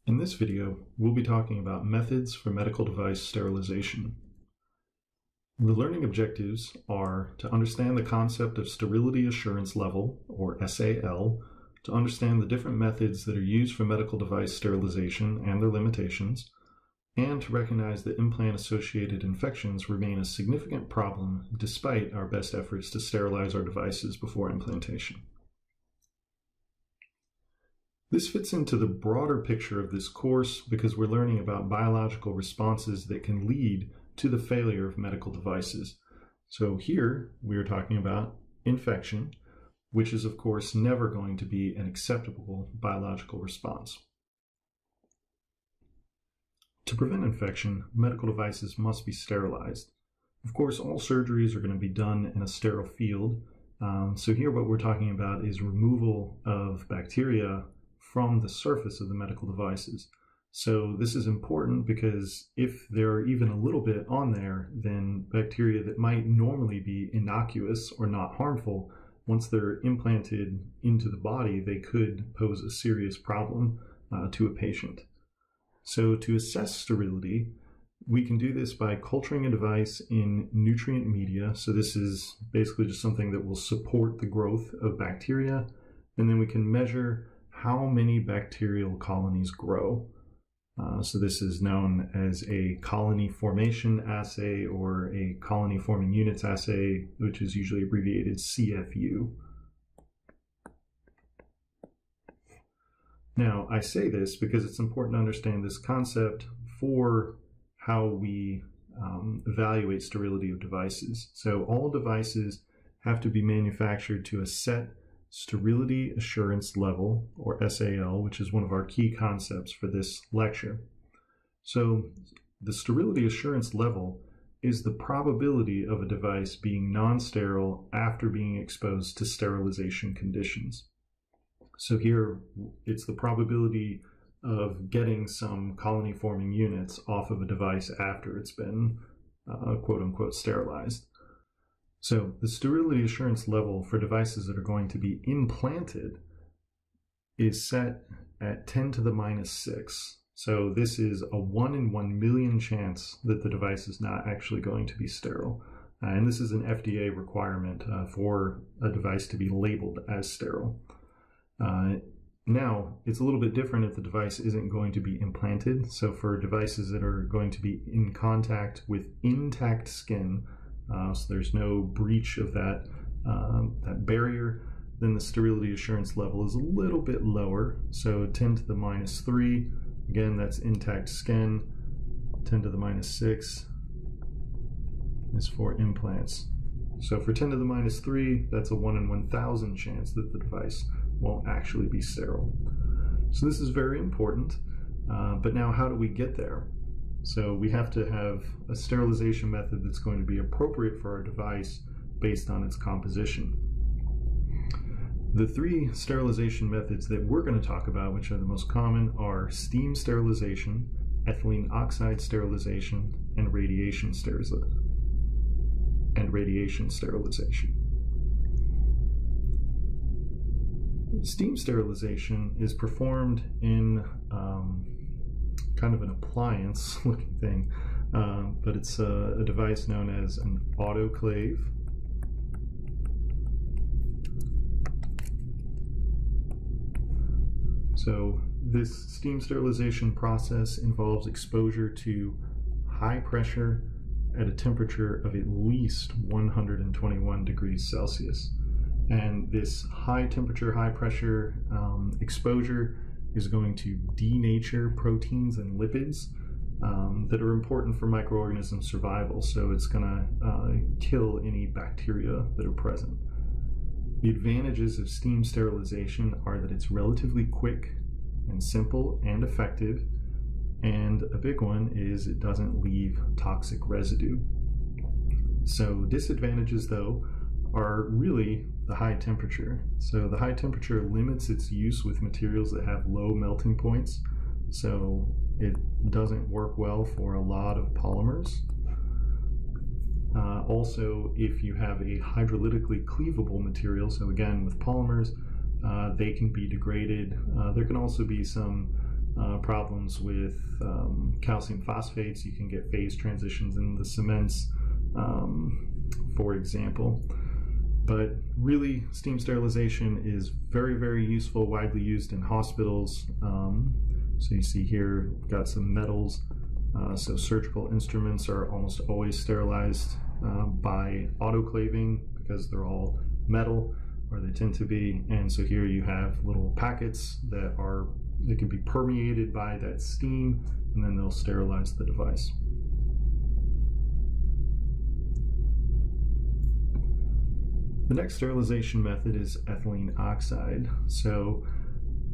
In this video, we'll be talking about methods for medical device sterilization. The learning objectives are to understand the concept of sterility assurance level, or SAL, to understand the different methods that are used for medical device sterilization and their limitations, and to recognize that implant-associated infections remain a significant problem despite our best efforts to sterilize our devices before implantation. This fits into the broader picture of this course because we're learning about biological responses that can lead to the failure of medical devices. So here we are talking about infection, which is of course never going to be an acceptable biological response. To prevent infection, medical devices must be sterilized. Of course, all surgeries are going to be done in a sterile field. So here what we're talking about is removal of bacteria from the surface of the medical devices. So this is important because if they're even a little bit on there, then bacteria that might normally be innocuous or not harmful, once they're implanted into the body, they could pose a serious problem to a patient. So to assess sterility, we can do this by culturing a device in nutrient media. So this is basically just something that will support the growth of bacteria. And then we can measure how many bacterial colonies grow. So this is known as a colony formation assay or a colony forming units assay, which is usually abbreviated CFU. Now, I say this because it's important to understand this concept for how we evaluate sterility of devices. So all devices have to be manufactured to a set sterility assurance level, or SAL, which is one of our key concepts for this lecture. So the sterility assurance level is the probability of a device being non-sterile after being exposed to sterilization conditions. So here it's the probability of getting some colony forming units off of a device after it's been quote unquote sterilized. So the sterility assurance level for devices that are going to be implanted is set at 10 to the minus 6. So this is a 1 in 1 million chance that the device is not actually going to be sterile. And this is an FDA requirement for a device to be labeled as sterile. Now, it's a little bit different if the device isn't going to be implanted. So for devices that are going to be in contact with intact skin, so there's no breach of that barrier, then the sterility assurance level is a little bit lower. So 10 to the minus 3, again, that's intact skin. 10 to the minus 6 is for implants. So for 10 to the minus 3, that's a 1 in 1,000 chance that the device won't actually be sterile. So this is very important, but now how do we get there? So we have to have a sterilization method that's going to be appropriate for our device based on its composition. The three sterilization methods that we're going to talk about, which are the most common, are steam sterilization, ethylene oxide sterilization, and radiation sterilization. Steam sterilization is performed in kind of an appliance looking thing, but it's a device known as an autoclave. So this steam sterilization process involves exposure to high pressure at a temperature of at least 121 degrees Celsius. And this high temperature, high pressure exposure is going to denature proteins and lipids that are important for microorganism survival. So it's going to kill any bacteria that are present. The advantages of steam sterilization are that it's relatively quick and simple and effective. And a big one is it doesn't leave toxic residue. So disadvantages, though, are really the high temperature. So the high temperature limits its use with materials that have low melting points. So it doesn't work well for a lot of polymers. Also, if you have a hydrolytically cleavable material, so again with polymers, they can be degraded. There can also be some problems with calcium phosphates. You can get phase transitions in the cements, for example. But really, steam sterilization is very, very useful, widely used in hospitals. So you see here, we've got some metals. So surgical instruments are almost always sterilized by autoclaving because they're all metal, or they tend to be. And so here you have little packets that can be permeated by that steam, and then they'll sterilize the device. The next sterilization method is ethylene oxide. So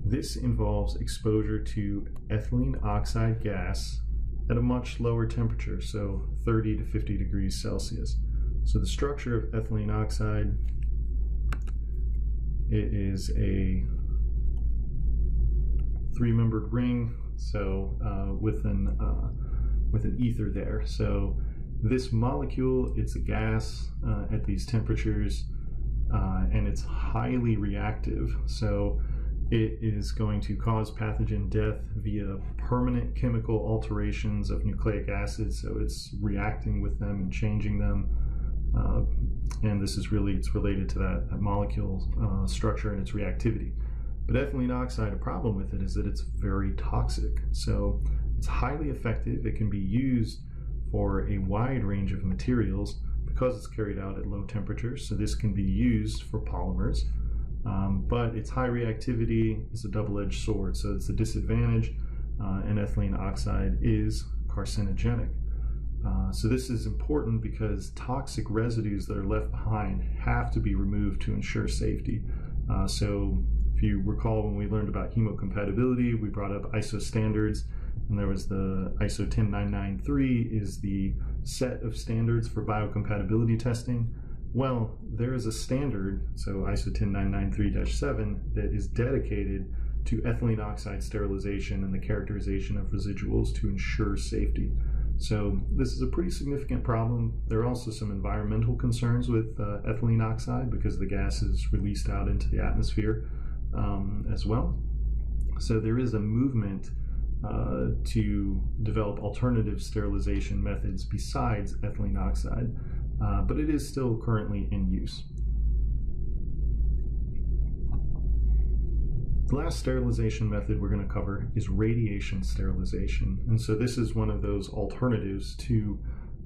this involves exposure to ethylene oxide gas at a much lower temperature, so 30 to 50 degrees Celsius. So the structure of ethylene oxide, it is a three-membered ring, so with an ether there. So this molecule, it's a gas at these temperatures, and it's highly reactive. So it is going to cause pathogen death via permanent chemical alterations of nucleic acids. So it's reacting with them and changing them. And this is really, it's related to that molecule structure and its reactivity. But ethylene oxide, a problem with it is that it's very toxic. So it's highly effective. It can be used for a wide range of materials because it's carried out at low temperatures. So this can be used for polymers. But its high reactivity is a double-edged sword, so it's a disadvantage, and ethylene oxide is carcinogenic. So this is important because toxic residues that are left behind have to be removed to ensure safety. So if you recall, when we learned about hemocompatibility, we brought up ISO standards, and there was the ISO 10993 is the set of standards for biocompatibility testing. Well, there is a standard, so ISO 10993-7, that is dedicated to ethylene oxide sterilization and the characterization of residuals to ensure safety. So this is a pretty significant problem. There are also some environmental concerns with ethylene oxide because the gas is released out into the atmosphere as well. So there is a movement to develop alternative sterilization methods besides ethylene oxide. But it is still currently in use. The last sterilization method we're going to cover is radiation sterilization. And so this is one of those alternatives to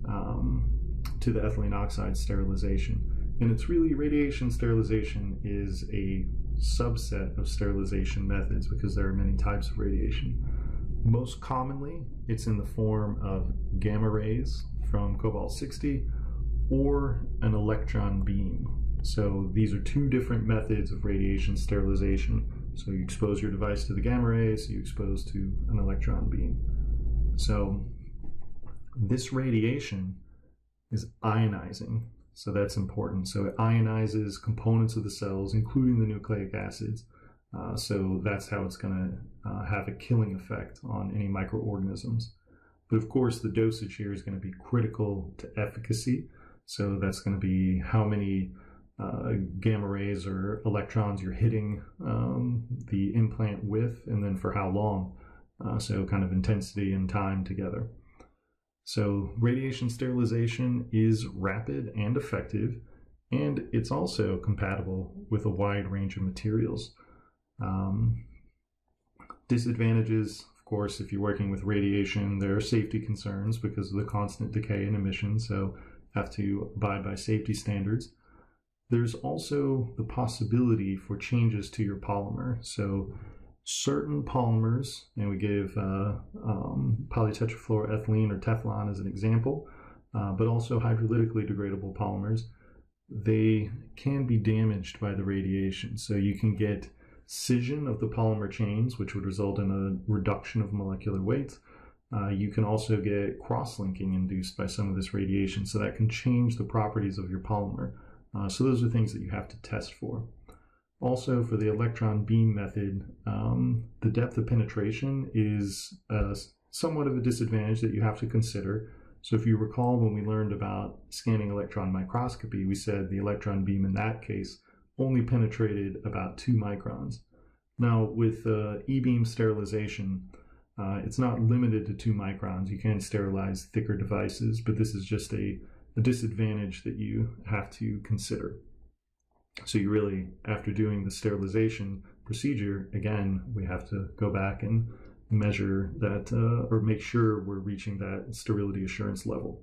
the ethylene oxide sterilization. And it's really, radiation sterilization is a subset of sterilization methods because there are many types of radiation. Most commonly, it's in the form of gamma rays from cobalt-60 or an electron beam. So these are two different methods of radiation sterilization. So you expose your device to the gamma rays, you expose to an electron beam. So this radiation is ionizing, so that's important. So it ionizes components of the cells, including the nucleic acids. So that's how it's going to have a killing effect on any microorganisms. But of course, the dosage here is going to be critical to efficacy. So that's going to be how many gamma rays or electrons you're hitting the implant with, and then for how long. So kind of intensity and time together. So radiation sterilization is rapid and effective, and it's also compatible with a wide range of materials. Disadvantages, of course, if you're working with radiation, there are safety concerns because of the constant decay and emission, so have to abide by safety standards. There's also the possibility for changes to your polymer. So certain polymers, and we gave polytetrafluoroethylene or Teflon as an example, but also hydrolytically degradable polymers, they can be damaged by the radiation. So you can get scission of the polymer chains, which would result in a reduction of molecular weight. You can also get cross-linking induced by some of this radiation, so that can change the properties of your polymer. So those are things that you have to test for. Also, for the electron beam method, the depth of penetration is somewhat of a disadvantage that you have to consider. So if you recall, when we learned about scanning electron microscopy, we said the electron beam in that case only penetrated about 2 microns. Now with E-beam sterilization, It's not limited to 2 microns. You can sterilize thicker devices, but this is just a disadvantage that you have to consider. So you really, after doing the sterilization procedure, again, we have to go back and measure that or make sure we're reaching that sterility assurance level.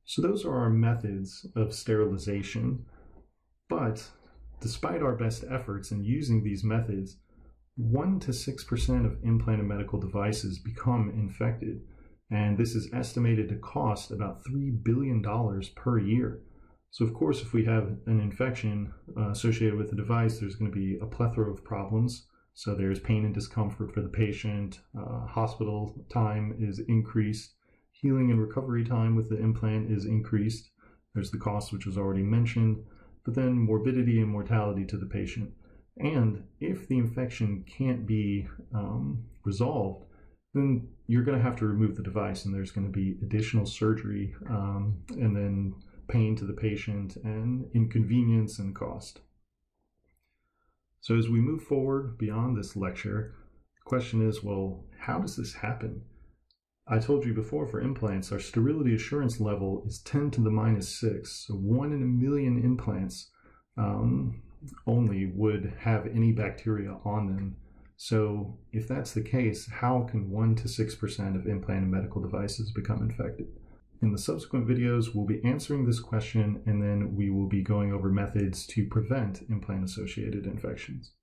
So those are our methods of sterilization, but despite our best efforts in using these methods, 1 to 6% of implanted medical devices become infected, and this is estimated to cost about $3 billion per year. So of course, if we have an infection associated with the device, there's going to be a plethora of problems. So there's pain and discomfort for the patient, hospital time is increased, healing and recovery time with the implant is increased. There's the cost, which was already mentioned, but then morbidity and mortality to the patient. And if the infection can't be resolved, then you're going to have to remove the device, and there's going to be additional surgery and then pain to the patient and inconvenience and cost. So as we move forward beyond this lecture, the question is, well, how does this happen? I told you before, for implants, our sterility assurance level is 10 to the minus 6. So 1 in a million implants only would have any bacteria on them. So if that's the case, how can 1 to 6% of implanted medical devices become infected? In the subsequent videos, we'll be answering this question, and then we will be going over methods to prevent implant-associated infections.